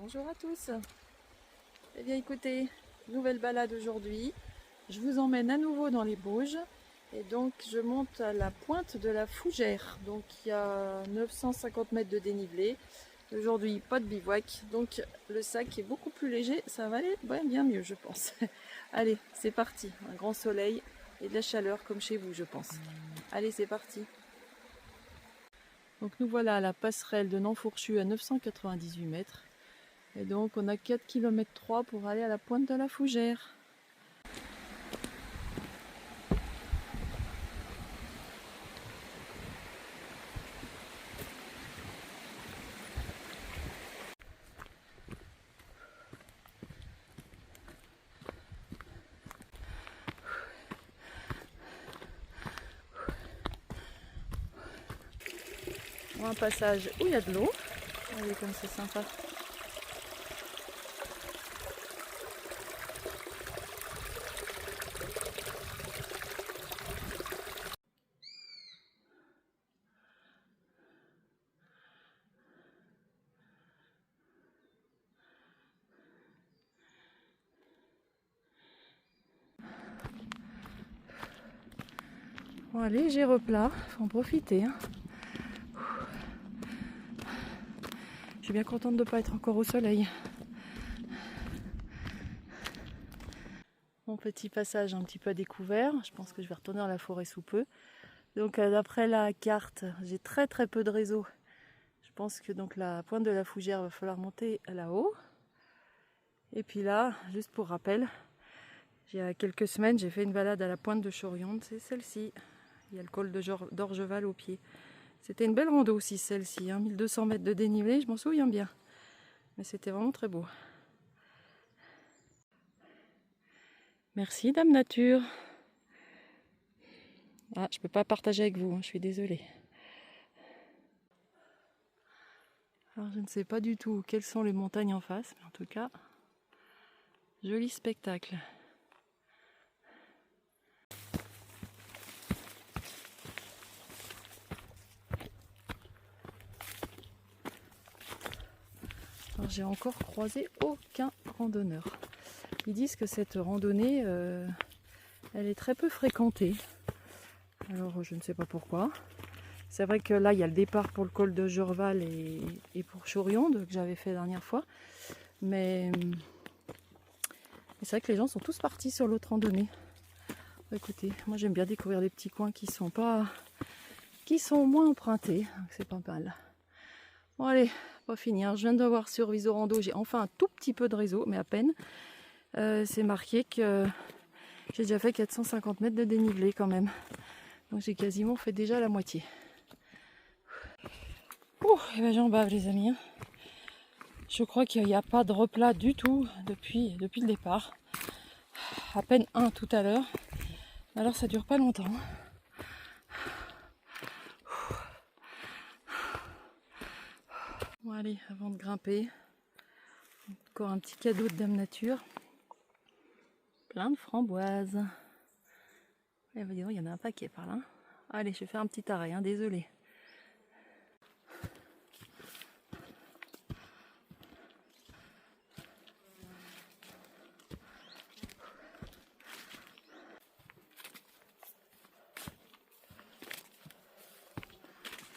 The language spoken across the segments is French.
Bonjour à tous. Eh bien écoutez, nouvelle balade aujourd'hui. Je vous emmène à nouveau dans les Bauges et donc je monte à la pointe de la Fougère. Donc il y a 950 mètres de dénivelé. Aujourd'hui pas de bivouac, donc le sac est beaucoup plus léger, ça va aller bien mieux je pense. Allez, c'est parti, un grand soleil et de la chaleur comme chez vous je pense. Allez, c'est parti. Donc nous voilà à la passerelle de Nanfourchu à 998 mètres. Et donc on a 4 km 3 pour aller à la pointe de la Fougère. Un passage où il y a de l'eau. Regardez comme c'est sympa. Bon allez, j'ai replat, faut en profiter. Hein. Je suis bien contente de ne pas être encore au soleil. Mon petit passage un petit peu à découvert. Je pense que je vais retourner dans la forêt sous peu. Donc d'après la carte, j'ai très peu de réseau. Je pense que donc la pointe de la Fougère va falloir monter là-haut. Et puis là, juste pour rappel, il y a quelques semaines, j'ai fait une balade à la pointe de Chorionde. C'est celle-ci. Il y a le col d'Orgeval au pied. C'était une belle rando aussi celle-ci, hein, 1200 mètres de dénivelé, je m'en souviens bien. Mais c'était vraiment très beau. Merci Dame Nature. Ah, je peux pas partager avec vous, hein, je suis désolée. Alors je ne sais pas du tout quelles sont les montagnes en face, mais en tout cas, joli spectacle. Alors j'ai encore croisé aucun randonneur. Ils disent que cette randonnée, elle est très peu fréquentée. Alors je ne sais pas pourquoi. C'est vrai que là il y a le départ pour le col de Jorval et pour Chorionde que j'avais fait la dernière fois. Mais c'est vrai que les gens sont tous partis sur l'autre randonnée. Écoutez, moi j'aime bien découvrir des petits coins qui sont moins empruntés. Donc c'est pas mal. Bon allez, pas finir. Je viens de voir sur Visorando, j'ai enfin un tout petit peu de réseau, mais à peine. C'est marqué que j'ai déjà fait 450 mètres de dénivelé quand même. Donc j'ai quasiment fait déjà la moitié. Ouh, et ben j'en bave les amis. Je crois qu'il n'y a pas de replat du tout depuis le départ. À peine un tout à l'heure. Alors ça dure pas longtemps. Bon allez, avant de grimper, encore un petit cadeau de Dame Nature. Plein de framboises. Et ben, il y en a un paquet par là. Allez, je vais faire un petit arrêt, hein, désolé.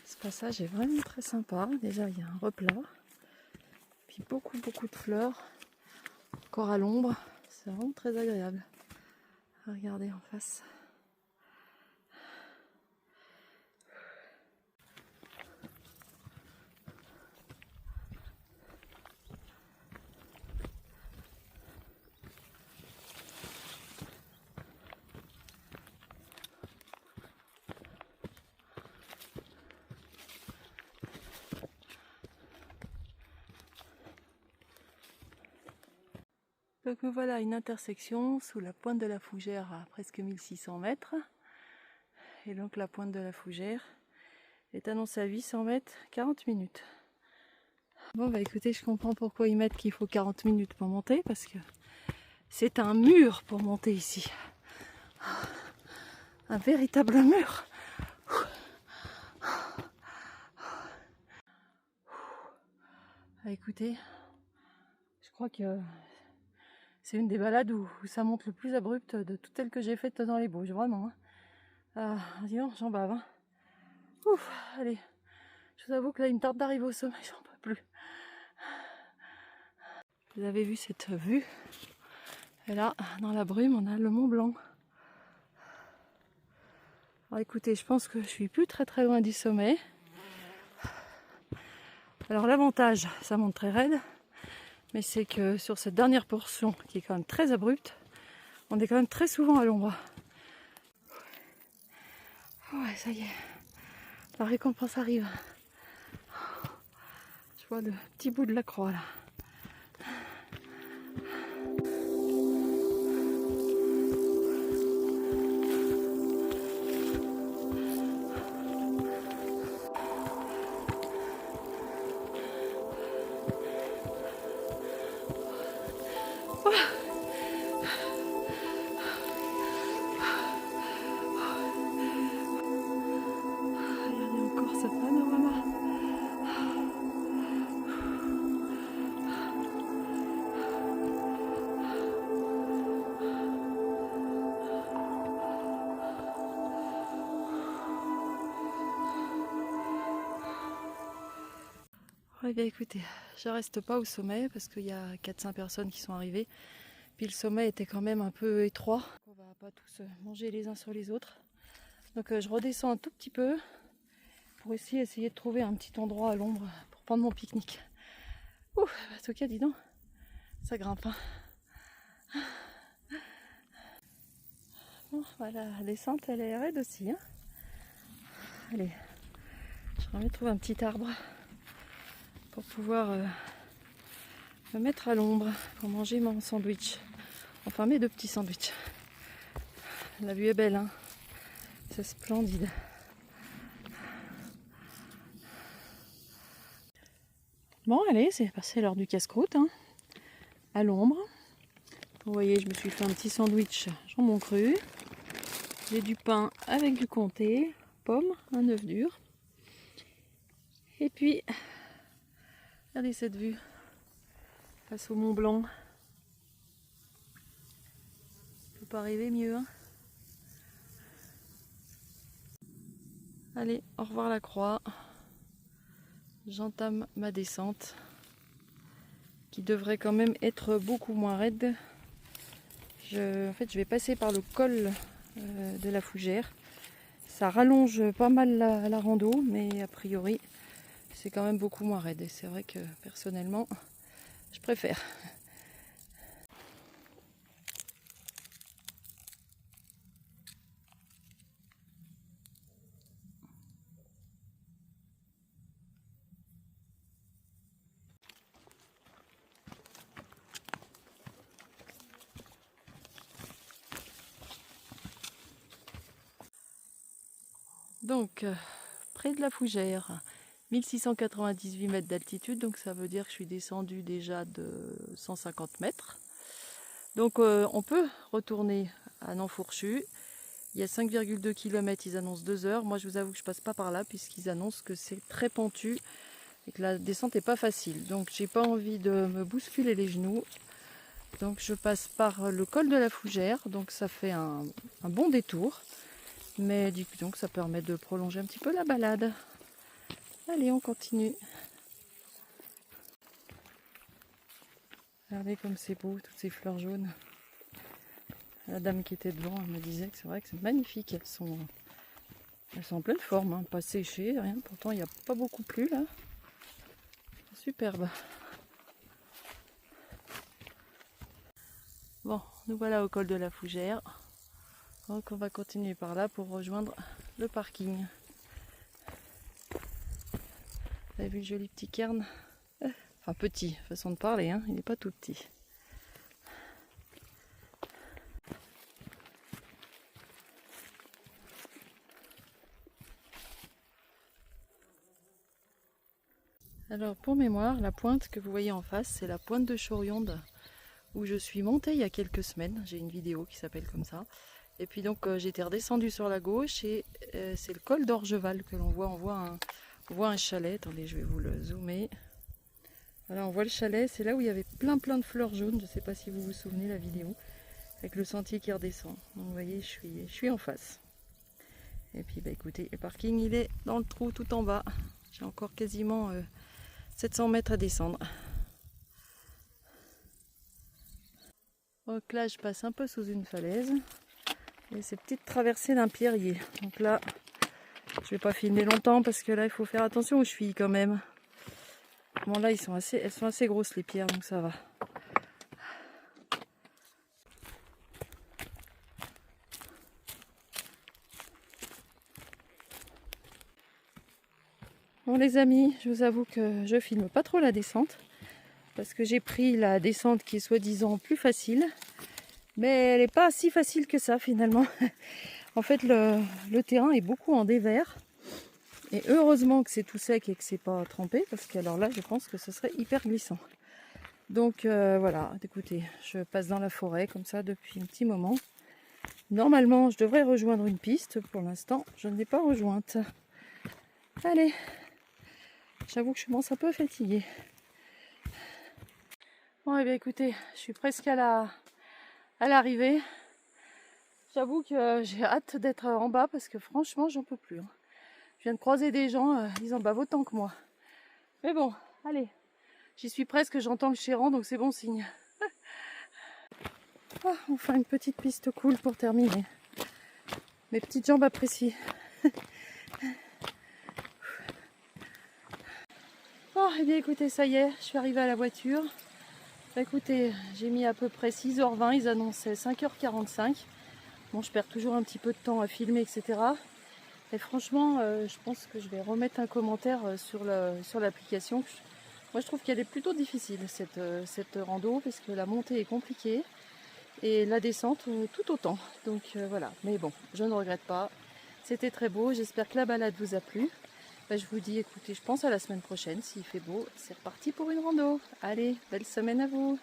Ce passage est vraiment très sympa. Déjà, il y a un replat. Puis beaucoup de fleurs. Encore à l'ombre. C'est vraiment très agréable. Regardez en face. Donc me voilà à une intersection sous la pointe de la Fougère à presque 1600 mètres. Et donc la pointe de la Fougère est annoncée à 800 mètres, 40 minutes. Bon bah écoutez, je comprends pourquoi ils mettent qu'il faut 40 minutes pour monter, parce que c'est un mur pour monter ici. Un véritable mur. Ah, écoutez, crois que c'est une des balades où ça monte le plus abrupt de toutes celles que j'ai faites dans les Bauges, vraiment. Dis donc, j'en bave. Ouf, allez. Je vous avoue que là, il me tarde d'arriver au sommet, j'en peux plus. Vous avez vu cette vue? Et là, dans la brume, on a le Mont Blanc. Alors écoutez, je pense que je suis plus très loin du sommet. Alors l'avantage, ça monte très raide, mais c'est que sur cette dernière portion, qui est quand même très abrupte, on est quand même très souvent à l'ombre. Ouais, ça y est, la récompense arrive. Je vois le petit bout de la croix là. Regardez encore ce panorama. Eh bien écoutez, je reste pas au sommet parce qu'il y a 4-5 personnes qui sont arrivées. Puis le sommet était quand même un peu étroit. On va pas tous manger les uns sur les autres. Donc je redescends un tout petit peu pour essayer de trouver un petit endroit à l'ombre pour prendre mon pique-nique. Ouf, en tout cas dis donc, ça grimpe. Hein. Bon, voilà, la descente elle est raide aussi. Hein. Allez, j'aimerais bien trouver un petit arbre pour pouvoir me mettre à l'ombre pour manger mon sandwich. Enfin mes 2 petits sandwichs. La vue est belle, hein. C'est splendide. Bon allez, c'est passé l'heure du casse-croûte, hein. À l'ombre. Vous voyez, je me suis fait un petit sandwich jambon cru. J'ai du pain avec du comté, pomme, un œuf dur. Et puis, regardez cette vue face au Mont Blanc. On peut pas rêver mieux. Hein. Allez, au revoir la croix. J'entame ma descente qui devrait quand même être beaucoup moins raide. En fait, je vais passer par le col de la Fougère. Ça rallonge pas mal la rando, mais a priori, c'est quand même beaucoup moins raide. Et c'est vrai que personnellement, je préfère. Donc, près de la Fougère, 1698 mètres d'altitude, donc ça veut dire que je suis descendue déjà de 150 mètres. Donc on peut retourner à Nanfourchu. Il y a 5,2 km, ils annoncent 2 heures. Moi je vous avoue que je passe pas par là puisqu'ils annoncent que c'est très pentu et que la descente n'est pas facile. Donc j'ai pas envie de me bousculer les genoux. Donc je passe par le col de la Fougère, donc ça fait un bon détour. Mais donc ça permet de prolonger un petit peu la balade. Allez, on continue. Regardez comme c'est beau, toutes ces fleurs jaunes. La dame qui était devant, elle me disait que c'est vrai que c'est magnifique. Elles sont en pleine forme, hein, pas séchées, rien. Pourtant, il n'y a pas beaucoup plu là. C'est superbe. Bon, nous voilà au col de la Fougère. Donc on va continuer par là pour rejoindre le parking. Vous avez vu le joli petit cairn? Enfin petit, façon de parler, hein, il n'est pas tout petit. Alors pour mémoire, la pointe que vous voyez en face, c'est la pointe de Chorionde où je suis montée il y a quelques semaines. J'ai une vidéo qui s'appelle comme ça. Et puis donc j'étais redescendue sur la gauche et c'est le col d'Orgeval que l'on voit. On voit un chalet. Attendez, je vais vous le zoomer. Voilà, on voit le chalet, c'est là où il y avait plein de fleurs jaunes. Je ne sais pas si vous vous souvenez la vidéo, avec le sentier qui redescend. Donc vous voyez, je suis en face. Et puis bah écoutez, le parking il est dans le trou tout en bas. J'ai encore quasiment 700 mètres à descendre. Donc là je passe un peu sous une falaise. Et ces petites traversées d'un pierrier. Donc là, je vais pas filmer longtemps parce que là il faut faire attention aux chevilles quand même. Bon là elles sont assez grosses les pierres, donc ça va. Bon les amis, je vous avoue que je filme pas trop la descente parce que j'ai pris la descente qui est soi-disant plus facile, mais elle n'est pas si facile que ça finalement. En fait le terrain est beaucoup en dévers et heureusement que c'est tout sec et que c'est pas trempé parce que alors là je pense que ce serait hyper glissant. Donc voilà, écoutez, je passe dans la forêt comme ça depuis un petit moment. Normalement je devrais rejoindre une piste, pour l'instant je ne l'ai pas rejointe. Allez, j'avoue que je commence un peu fatiguée. Bon, et bien écoutez, je suis presque à l'arrivée. J'avoue que j'ai hâte d'être en bas parce que franchement, j'en peux plus. Je viens de croiser des gens, ils en bavent autant que moi. Mais bon, allez, j'y suis presque, j'entends le chéran, donc c'est bon signe. Oh, enfin une petite piste cool pour terminer. Mes petites jambes apprécient. Oh, et bien écoutez, ça y est, je suis arrivée à la voiture. Écoutez, j'ai mis à peu près 6h20, ils annonçaient 5h45. Bon, je perds toujours un petit peu de temps à filmer, etc. Et franchement, je pense que je vais remettre un commentaire sur l'application. Moi, je trouve qu'elle est plutôt difficile, cette rando, parce que la montée est compliquée et la descente tout autant. Donc voilà, mais bon, je ne regrette pas. C'était très beau, j'espère que la balade vous a plu. Je vous dis, écoutez, je pense à la semaine prochaine, s'il fait beau, c'est reparti pour une rando. Allez, belle semaine à vous!